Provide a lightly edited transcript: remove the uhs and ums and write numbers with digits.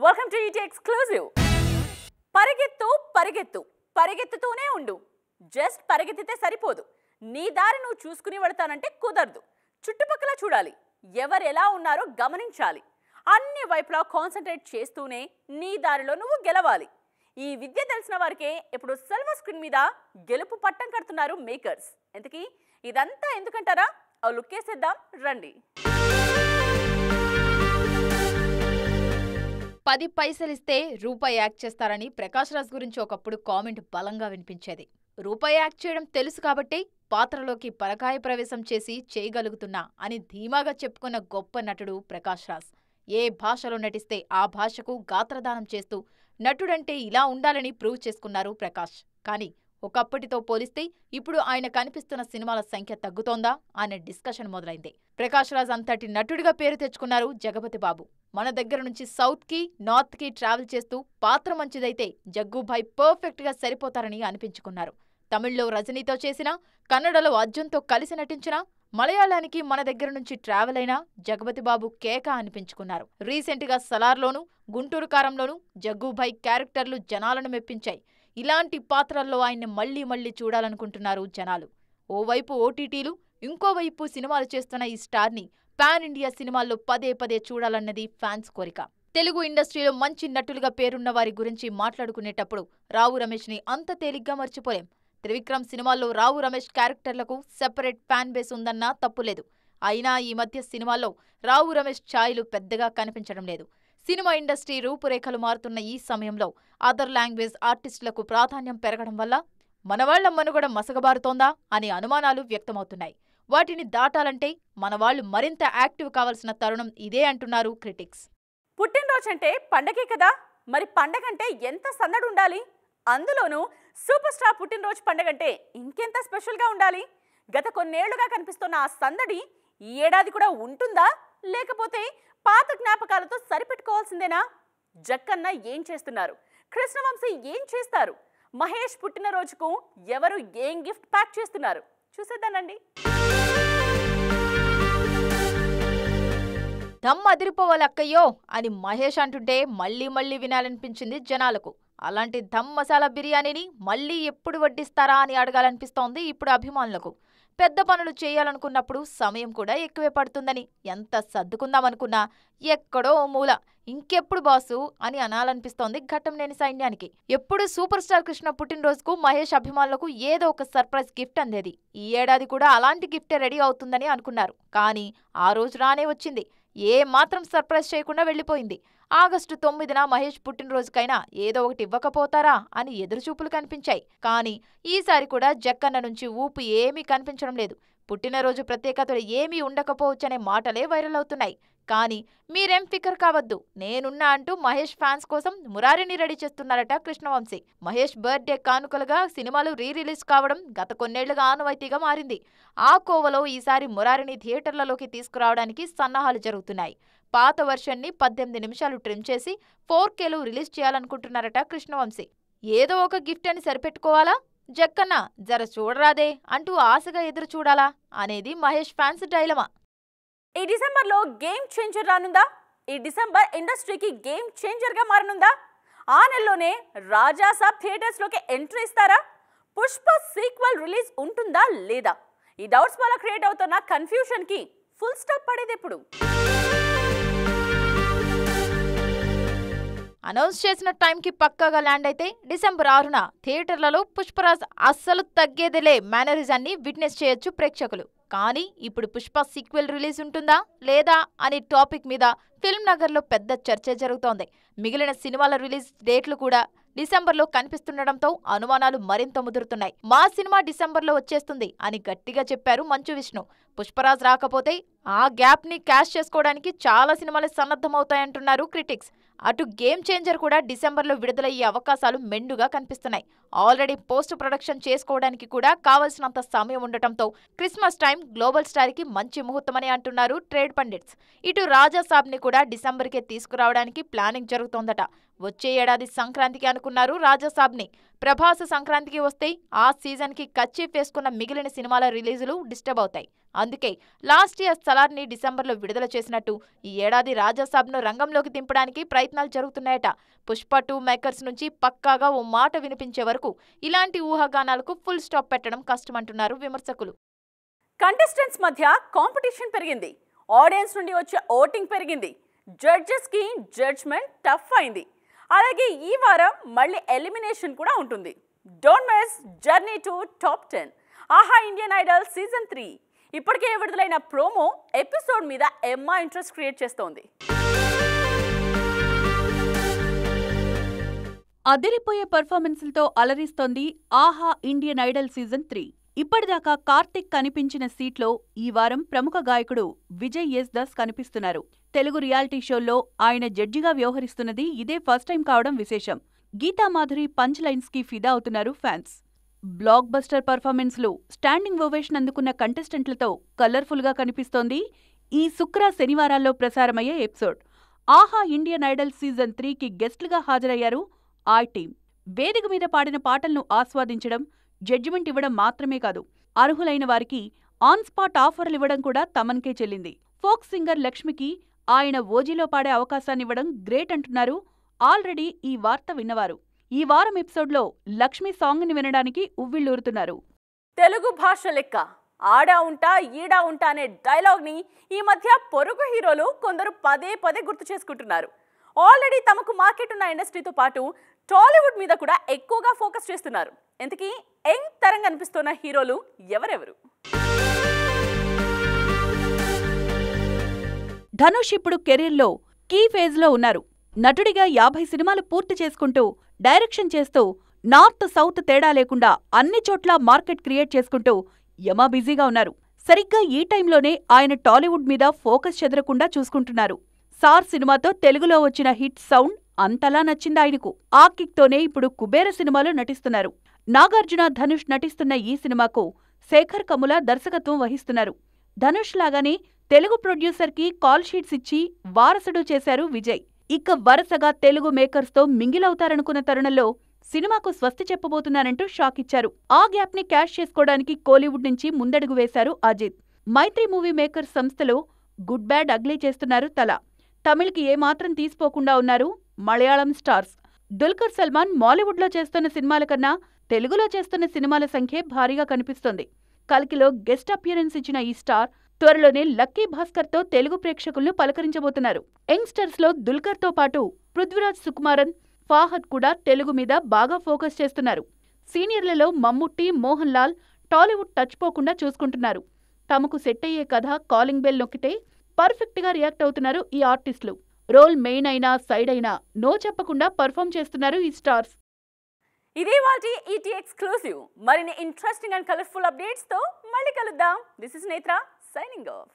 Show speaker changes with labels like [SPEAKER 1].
[SPEAKER 1] Welcome to ET exclusive. పరిగెత్తు పరిగెత్తు పరిగెత్తుతూనే ఉండు. జస్ట్ పరిగెత్తితే సరిపోదు. నీ దారి నువ్వు చూసుకుని వెళ్తానంటే కుదరదు. చుట్టుపక్కల చూడాలి, ఎవరు ఎలా ఉన్నారో గమనించాలి. అన్ని వైపులా కాన్సన్ట్రేట్ చేస్తూనే నీ దారిలో నువ్వు గెలవాలి. ఈ విద్య తెలిసిన వారికే ఇప్పుడు సిల్వర్ స్క్రీన్ మీద గెలుపు పట్టం కడుతున్నారు మేకర్స్. ఇంతకీ ఇదంతా ఎందుకంటారా? ఆ లుక్కేసేద్దాం రండి.
[SPEAKER 2] 10 పైసలిస్తే రూపాయి యాక్ట్ చేస్తారని ప్రకాష్ రాజ్ గురించి ఒకప్పుడు కామెంట్ బలంగా వినిపించేది. రూపాయి యాక్ట్ చేయడం తెలుసు కాబట్టి పాత్రలోకి పరకాయ ప్రవేశం చేసి చేయగలుగుతున్నా అని ధీమాగా చెప్పుకున్న గొప్ప నటుడు ప్రకాష్ రాజ్. ఏ భాషలో నటిస్తే ఆ భాషకు గాత్రదానం చేస్తూ నటుడంటే ఇలా ఉండాలని ప్రూవ్ చేసుకున్నారు ప్రకాష్. కానీ ఒకప్పటితో పోలిస్తే ఇప్పుడు ఆయన కనిపిస్తున్న సినిమాల సంఖ్య తగ్గుతోందా అనే డిస్కషన్ మొదలైంది. ప్రకాష్ రాజ్ అంతటి నటుడిగా పేరు తెచ్చుకున్నారు జగపతి బాబు. మన దగ్గర నుంచి సౌత్ కి నార్త్ కి ట్రావెల్ చేస్తూ పాత్ర మంచిదైతే జగ్గుభాయ్ పర్ఫెక్ట్ గా సరిపోతారని అనిపించుకున్నారు. తమిళ్లో రజనీతో చేసినా, కన్నడలో అర్జున్తో కలిసి నటించినా, మలయాళానికి మన దగ్గర నుంచి ట్రావెల్ అయినా జగపతి బాబు కేక అనిపించుకున్నారు. రీసెంట్ గా సలార్లోనూ, గుంటూరు కారంలోనూ జగ్గుభాయ్ క్యారెక్టర్లు జనాలను మెప్పించాయి. ఇలాంటి పాత్రల్లో ఆయన్ని మళ్లీ మళ్లీ చూడాలనుకుంటున్నారు జనాలు. ఓవైపు ఓటీటీలు, ఇంకోవైపు సినిమాలు చేస్తున్న ఈ స్టార్ని పాన్ ఇండియా సినిమాల్లో పదే పదే చూడాలన్నది ఫ్యాన్స్ కోరిక. తెలుగు ఇండస్ట్రీలో మంచి నటులుగా పేరున్న వారి గురించి మాట్లాడుకునేటప్పుడు రావు రమేష్ని అంత తేలిగ్గా మర్చిపోలేం. త్రివిక్రమ్ సినిమాల్లో Rao Ramesh క్యారెక్టర్లకు separate fan base ఉందన్నా తప్పులేదు. అయినా ఈ మధ్య సినిమాల్లో రావు రమేష్ ఛాయలు పెద్దగా కనిపించడం లేదు. సినిమా ఇండస్ట్రీ రూపురేఖలు మారుతున్న ఈ సమయంలో అదర్ లాంగ్వేజ్ ఆర్టిస్టులకు ప్రాధాన్యం పెరగడం వల్ల మనవాళ్ల మనుగడ మసగబారుతోందా అనే అనుమానాలు వ్యక్తమవుతున్నాయి. వాటిని దాటాలంటే మనవాళ్లు మరింత యాక్టివ్ కావాల్సిన తరుణం ఇదే అంటున్నారు క్రిటిక్స్.
[SPEAKER 1] పుట్టినరోజంటే పండగే కదా, మరి పండగంటే ఎంత సందడి ఉండాలి. అందులోనూ సూపర్ స్టార్ పుట్టినరోజు పండగంటే ఇంకెంత స్పెషల్గా ఉండాలి. గత కొన్నేళ్లుగా కనిపిస్తున్న ఆ సందడి ఈ ఏడాది కూడా ఉంటుందా, లేకపోతే పాత జ్ఞాపకాలతో సరిపెట్టుకోవాల్సిందేనా? జక్కన్న ఏం చేస్తున్నారు, కృష్ణవంశీ ఏం చేస్తారు, మహేష్ పుట్టినరోజుకు ఎవరు ఏం గిఫ్ట్ ప్యాక్ చేస్తున్నారు చూసేద్దానండి.
[SPEAKER 2] దమ్ అదిరిపోవాలక్కయ్యో అని మహేష్ అంటుంటే మళ్లీ మళ్లీ వినాలనిపించింది జనాలకు. అలాంటి దమ్ మసాలా బిర్యానీని మళ్లీ ఎప్పుడు వడ్డిస్తారా అని అడగాలనిపిస్తోంది ఇప్పుడు అభిమానులకు. పెద్ద పనులు చేయాలనుకున్నప్పుడు సమయం కూడా ఎక్కువే పడుతుందని ఎంత సర్దుకుందామనుకున్నా ఎక్కడో ఓ మూల ఇంకెప్పుడు బాసు అని అనాలనిపిస్తోంది ఘట్టంనేని సైన్యానికి. ఎప్పుడు సూపర్ స్టార్ కృష్ణ పుట్టినరోజుకు మహేష్ అభిమానులకు ఏదో ఒక సర్ప్రైజ్ గిఫ్ట్ అందేది. ఈ ఏడాది కూడా అలాంటి గిఫ్టే రెడీ అవుతుందని అనుకున్నారు. కానీ ఆ రోజు రానే వచ్చింది. ఏ మాత్రం సర్ప్రైజ్ చేయకుండా వెళ్లిపోయింది. ఆగస్టు 9న మహేష్ పుట్టినరోజుకైనా ఏదో ఒకటి ఇవ్వకపోతారా అని ఎదురుచూపులు కనిపించాయి. కానీ ఈసారి కూడా జక్కన్న నుంచి ఊపు ఏమీ కనిపించడం లేదు. పుట్టినరోజు ప్రత్యేకతలు ఏమీ ఉండకపోవచ్చనే మాటలే వైరల్ అవుతున్నాయి. కానీ మీరేం ఫికర్ కావద్దు, నేనున్నా అంటూ మహేష్ ఫ్యాన్స్ కోసం మురారిని రెడీ చేస్తున్నారట కృష్ణవంశీ. మహేష్ బర్త్డే కానుకలుగా సినిమాలు రిలీజ్ కావడం గత కొన్నేళ్లుగా ఆనవాయితీగా మారింది. ఆ కోవలో ఈసారి మురారిని థియేటర్లలోకి తీసుకురావడానికి సన్నాహాలు జరుగుతున్నాయి. పాత వర్షన్ని 18 నిమిషాలు ట్రిమ్ చేసి 4Kలో రిలీజ్ చేయాలనుకుంటున్నారట కృష్ణవంశీ. ఏదో ఒక గిఫ్ట్ అని సరిపెట్టుకోవాలా? జక్కన్న జర చూడరాదే అంటూ ఆశగా ఎదురు చూడాలా అనేది మహేష్ ఫ్యాన్స్ డైలమా.
[SPEAKER 1] ఈ డిసెంబర్లో గేమ్ చేంజర్ రానుందా? ఈ డిసెంబర్ ఇండస్ట్రీకి గేమ్ చేంజర్గా మారనుందా? ఆ నెలలోనే రాజాసాబ్ థియేటర్స్లోకి ఎంట్రీ ఇస్తారా? పుష్ప సీక్వెల్ రిలీజ్ ఉంటుందా లేదా? ఈ డౌట్స్ వల్ల క్రియేట్ అవుతున్న కన్ఫ్యూషన్కి ఫుల్ స్టాప్ పడేది ఎప్పుడు?
[SPEAKER 2] అనౌన్స్ చేసిన టైంకి పక్కాగా ల్యాండ్ అయితే డిసెంబర్ 6న థియేటర్లలో పుష్పరాజ్ అస్సలు తగ్గేదిలే మేనరిజాన్ని విట్నెస్ చేయొచ్చు ప్రేక్షకులు. కానీ ఇప్పుడు పుష్ప సీక్వెల్ రిలీజ్ ఉంటుందా లేదా అనే టాపిక్ మీద ఫిల్మ్ నగర్లో పెద్ద చర్చ జరుగుతోంది. మిగిలిన సినిమాల రిలీజ్ డేట్లు కూడా డిసెంబర్లో కనిపిస్తుండటంతో అనుమానాలు మరింత ముదురుతున్నాయి. మా సినిమా డిసెంబర్లో వచ్చేస్తుంది అని గట్టిగా చెప్పారు మంచు విష్ణు. పుష్పరాజ్ రాకపోతే ఆ గ్యాప్ ని క్యాష్ చేసుకోవడానికి చాలా సినిమాలు సన్నద్ధమవుతాయంటున్నారు క్రిటిక్స్. అటు గేమ్ చేంజర్ కూడా డిసెంబర్లో విడుదలయ్యే అవకాశాలు మెండుగా కనిపిస్తున్నాయి. ఆల్రెడీ పోస్ట్ ప్రొడక్షన్ చేసుకోవడానికి కూడా కావలసినంత సమయం ఉండటంతో క్రిస్మస్ టైం గ్లోబల్ స్టార్కి మంచి ముహూర్తమని అంటున్నారు ట్రేడ్ పండిట్స్. ఇటు రాజాసాబ్ని కూడా డిసెంబర్కే తీసుకురావడానికి ప్లానింగ్ జరుగుతోందట. వచ్చే ఏడాది సంక్రాంతికి అనుకున్నారు రాజాసాబ్ని. ప్రభాస్ సంక్రాంతికి వస్తే ఆ సీజన్కి కర్చీఫ్ వేసుకున్న మిగిలిన సినిమాల రిలీజులు డిస్టర్బ్ అవుతాయి. అందుకే లాస్ట్ ఇయర్ సలార్ని డిసెంబర్లో విడుదల చేసినట్టు ఈ ఏడాది రాజాసాబ్ను రంగంలోకి దింపడానికి ప్రయత్నాలు జరుగుతున్నాయట. పుష్ప 2 మేకర్స్ నుంచి పక్కాగా ఓ మాట వినిపించే వరకు ఇలాంటి ఊహాగానాలకు ఫుల్ స్టాప్ పెట్టడం కష్టమంటున్నారు విమర్శకులు.
[SPEAKER 1] కంటెస్టెంట్స్ మధ్య కాంపిటీషన్ పెరిగింది, ఆడియన్స్ నుండి వచ్చే ఓటింగ్ పెరిగింది, జడ్జెస్కి జడ్జ్మెంట్ టఫ్ అయింది. అలాగే ఈ వారం మళ్ళీ ఎలిమినేషన్ కూడా ఉంటుంది. Don't miss journey to top 10 ఆహా ఇండియన్ ఐడల్ సీజన్ 3. ఇప్పటికే విడుదలైన ప్రోమో ఎపిసోడ్ మీద ఎమ్మా ఇంట్రెస్ట్ క్రియేట్ చేస్తోంది.
[SPEAKER 3] అదిరిపోయే పర్ఫార్మెన్స్లతో అలరిస్తోంది ఆహా ఇండియన్ ఐడల్ సీజన్ 3. ఇప్పటిదాకా కార్తిక్ కనిపించిన సీట్లో ఈ వారం ప్రముఖ గాయకుడు విజయ్ ఎస్ దాస్ కనిపిస్తున్నారు. తెలుగు రియాలిటీ షోల్లో ఆయన జడ్జిగా వ్యవహరిస్తున్నది ఇదే ఫస్ట్ టైం కావడం విశేషం. గీతామాధురి పంచ్ లైన్స్ కి ఫిదా అవుతున్నారు ఫ్యాన్స్. బ్లాక్ బస్టర్ పర్ఫార్మెన్స్లు, స్టాండింగ్ ఓవేషన్ అందుకున్న కంటెస్టెంట్లతో కలర్ఫుల్ గా కనిపిస్తోంది ఈ శుక్ర శనివారాల్లో ప్రసారమయ్యే ఎపిసోడ్. ఆహా ఇండియన్ ఐడల్ సీజన్ 3కి గెస్ట్లుగా హాజరయ్యారు ఆ టీం. వేదిక మీద పాడిన పాటలను ఆస్వాదించడం, జడ్జిమెంట్ ఇవ్వడం మాత్రమే కాదు, అర్హులైన వారికి ఆన్ స్పాట్ ఆఫర్లివ్వడం కూడా తమన్కే చెల్లింది. ఫోక్ సింగర్ లక్ష్మికి ఆయన ఓజీలో పాడే అవకాశాన్నివ్వడం గ్రేట్ అంటున్నారు ఆల్రెడీ ఈ వార్త విన్నవారు. ఈ వారం ఎపిసోడ్లో లక్ష్మి సాంగ్ని వినడానికి ఉవ్విళ్ళూరుతున్నారు.
[SPEAKER 1] తెలుగు భాష లెక్క ఆడా ఉంటా ఈడా ఉంటా అనే డైలాగ్ని ఈ మధ్య పొరుగు హీరోలు కొందరు పదే పదే గుర్తు చేసుకుంటున్నారు. ఆల్రెడీ తమకు మార్కెట్ ఉన్న ఇండస్ట్రీతో పాటు టాలీవుడ్ మీద కూడా ఎక్కువగా ఫోకస్ చేస్తున్నారు. ఇంతకీ యంగ్ తరంగా అనిపిస్తున్న హీరోలు ఎవరెవరు?
[SPEAKER 3] ధనుష్ ఇప్పుడు కెరీర్లో కీ ఫేజ్లో ఉన్నారు. నటుడిగా 50 సినిమాలు పూర్తి చేసుకుంటూ, డైరెక్షన్ చేస్తూ, నార్త్ సౌత్ తేడా లేకుండా అన్ని చోట్ల మార్కెట్ క్రియేట్ చేసుకుంటూ యమా బిజీగా ఉన్నారు. సరిగ్గా ఈ టైంలోనే ఆయన టాలీవుడ్ మీద ఫోకస్ చెదరకుండా చూసుకుంటున్నారు. సార్ సినిమాతో తెలుగులో వచ్చిన హిట్ సౌండ్ అంతలా నచ్చింది ఆయనకు. ఆ కిక్తోనే ఇప్పుడు కుబేర సినిమాలో నటిస్తున్నారు. నాగార్జున, ధనుష్ నటిస్తున్న ఈ సినిమాకు శేఖర్ కమ్ముల దర్శకత్వం వహిస్తున్నారు. ధనుష్ లాగానే తెలుగు ప్రొడ్యూసర్కి కాల్ షీట్స్ ఇచ్చి వారసుడు చేశారు విజయ్. ఇక వరుసగా తెలుగు మేకర్స్తో మింగిలవుతారనుకున్న తరుణంలో సినిమాకు స్వస్తి చెప్పబోతున్నారంటూ షాక్ ఇచ్చారు. ఆ గ్యాప్ ని క్యాష్ చేసుకోవడానికి కోలీవుడ్ నుంచి ముందడుగు వేశారు అజిత్. మైత్రి మూవీ మేకర్స్ సంస్థలో గుడ్ బ్యాడ్ అగ్లీ చేస్తున్నారు తల. తమిళ్కి ఏమాత్రం తీసిపోకుండా ఉన్నారు మలయాళం స్టార్స్. దుల్కర్ సల్మాన్ మాలీవుడ్లో చేస్తున్న సినిమాల కన్నా తెలుగులో చేస్తున్న సినిమాల సంఖ్యే భారీగా కనిపిస్తోంది. కల్కిలో గెస్ట్ అపియరెన్స్ ఇచ్చిన ఈ స్టార్ త్వరలోనే లక్కీ భాస్కర్తో తెలుగు ప్రేక్షకులను పలకరించబోతున్నారు. యంగ్స్టర్స్లో దుల్కర్తో పాటు పృథ్వీరాజ్ సుకుమారన్, ఫాహద్ కూడా తెలుగు మీద బాగా ఫోకస్ చేస్తున్నారు. సీనియర్లలో మమ్ముట్టి, మోహన్ లాల్ టాలీవుడ్ టచ్ పోకుండా చూసుకుంటున్నారు. తమకు సెట్ అయ్యే కథ, కాలింగ్ బెల్ నొక్కితే పర్ఫెక్ట్గా రియాక్ట్ అవుతున్నారు ఈ ఆర్టిస్టులు. రోల్ మెయిన్ అయినా సైడ్ అయినా నో చెప్పకుండా పర్ఫామ్ చేస్తున్నారు ఈ స్టార్స్.
[SPEAKER 1] ఇదే వాటి ఈటీ ఎక్స్క్లూజివ్. మరిన్ని ఇంట్రెస్టింగ్ అండ్ కలర్ఫుల్ అప్డేట్స్తో మళ్ళీ కలుద్దాం. దిస్ ఇస్ నేత్ర సైనింగ్ ఆఫ్.